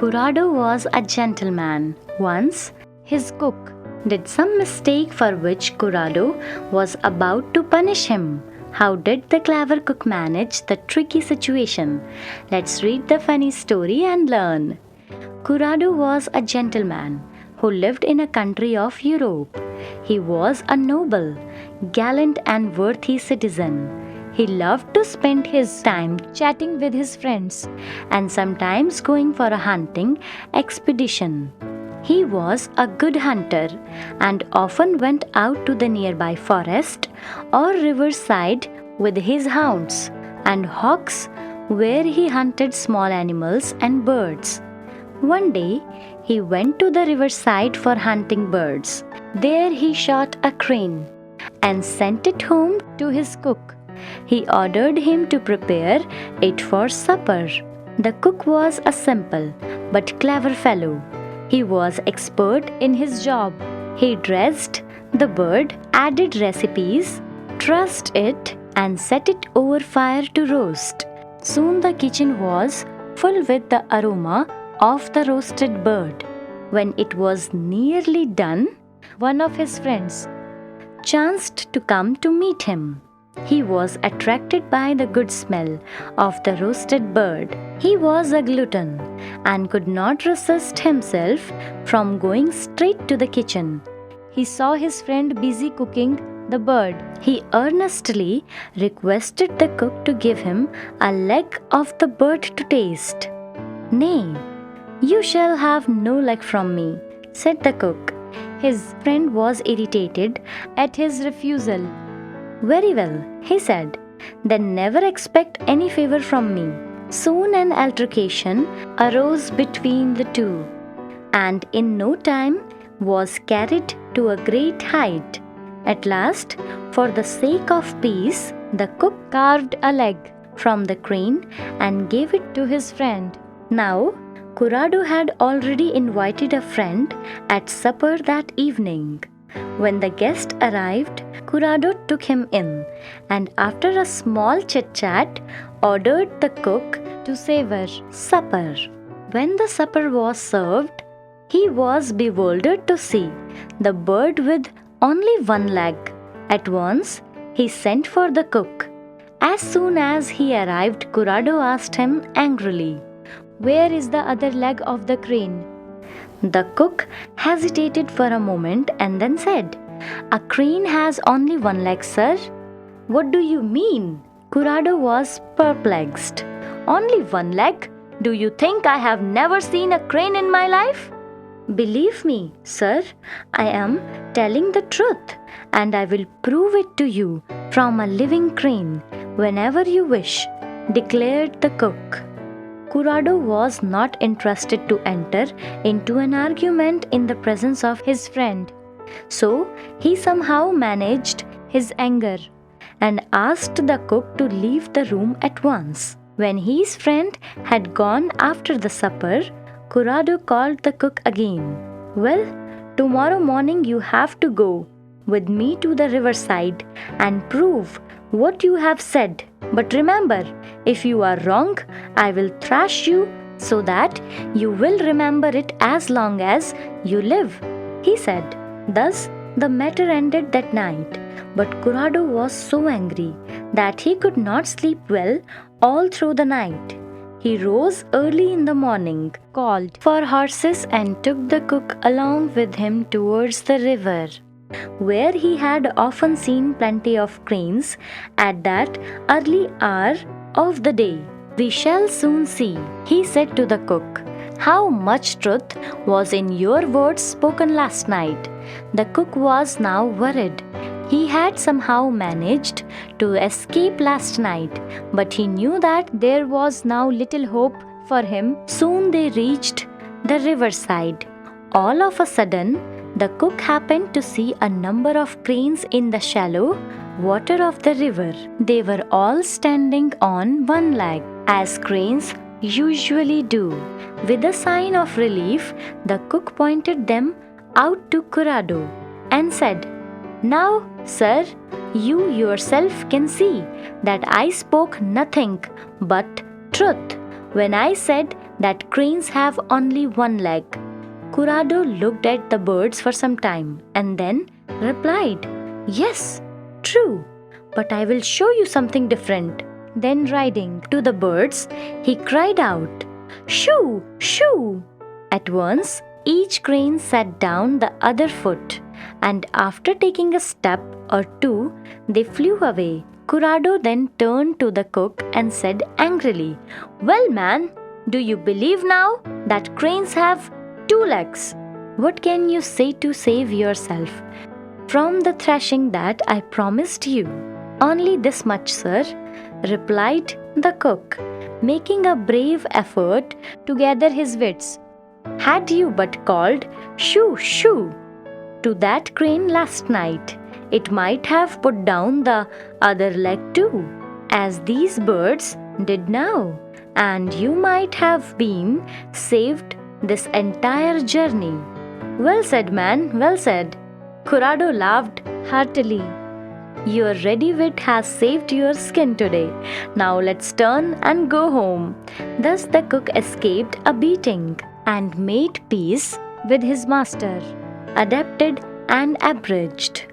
Curado was a gentleman. Once, his cook did some mistake for which Curado was about to punish him. How did the clever cook manage the tricky situation? Let's read the funny story and learn. Curado was a gentleman who lived in a country of Europe. He was a noble, gallant, and worthy citizen. He loved to spend his time chatting with his friends and sometimes going for a hunting expedition. He was a good hunter and often went out to the nearby forest or riverside with his hounds and hawks, where he hunted small animals and birds. One day, he went to the riverside for hunting birds. There he shot a crane and sent it home to his cook. He ordered him to prepare it for supper. The cook was a simple but clever fellow. He was expert in his job. He dressed the bird, added recipes, trussed it, and set it over fire to roast. Soon the kitchen was full with the aroma of the roasted bird. When it was nearly done, one of his friends chanced to come to meet him. He was attracted by the good smell of the roasted bird. He was a glutton and could not resist himself from going straight to the kitchen. He saw his friend busy cooking the bird. He earnestly requested the cook to give him a leg of the bird to taste. "Nay, you shall have no leg from me," said the cook. His friend was irritated at his refusal. "Very well," he said, "then never expect any favor from me." Soon an altercation arose between the two, and in no time was carried to a great height. At last, for the sake of peace, the cook carved a leg from the crane and gave it to his friend. Now, Curado had already invited a friend at supper that evening. When the guest arrived, Curado took him in and after a small chit-chat ordered the cook to savor supper. When the supper was served, he was bewildered to see the bird with only one leg. At once, he sent for the cook. As soon as he arrived, Curado asked him angrily, "Where is the other leg of the crane?" The cook hesitated for a moment and then said, "A crane has only one leg, sir." "What do you mean?" Curado was perplexed. "Only one leg? Do you think I have never seen a crane in my life?" "Believe me, sir, I am telling the truth, and I will prove it to you from a living crane whenever you wish," declared the cook. Curado was not interested to enter into an argument in the presence of his friend. So he somehow managed his anger and asked the cook to leave the room at once. When his friend had gone after the supper, Curado called the cook again. "Well, tomorrow morning you have to go with me to the riverside and prove what you have said. But remember, if you are wrong, I will thrash you so that you will remember it as long as you live," he said. Thus, the matter ended that night. But Curado was so angry that he could not sleep well all through the night. He rose early in the morning, called for horses, and took the cook along with him towards the river, where he had often seen plenty of cranes at that early hour of the day. "We shall soon see," he said to the cook, "how much truth was in your words spoken last night." The cook was now worried. He had somehow managed to escape last night, but he knew that there was now little hope for him. Soon they reached the riverside. All of a sudden, the cook happened to see a number of cranes in the shallow water of the river. They were all standing on one leg, as cranes usually do. With a sign of relief, the cook pointed them out to Curado and said, "Now, sir, you yourself can see that I spoke nothing but truth when I said that cranes have only one leg? Curado looked at the birds for some time and then replied, Yes, true, but I will show you something different. Then, riding to the birds, he cried out, Shoo! Shoo! At once, each crane sat down the other foot, and after taking a step or two, they flew away. Curado then turned to the cook and said angrily, Well, man, do you believe now that cranes have two legs? What can you say to save yourself from the thrashing that I promised you? Only this much, sir, replied the cook, making a brave effort to gather his wits. Had you but called shoo shoo to that crane last night, it might have put down the other leg too, as these birds did now, and you might have been saved this entire journey. Well said, man, well said. Curado laughed heartily. Your ready wit has saved your skin today. Now let's turn and go home. Thus the cook escaped a beating and made peace with his master. Adapted and abridged.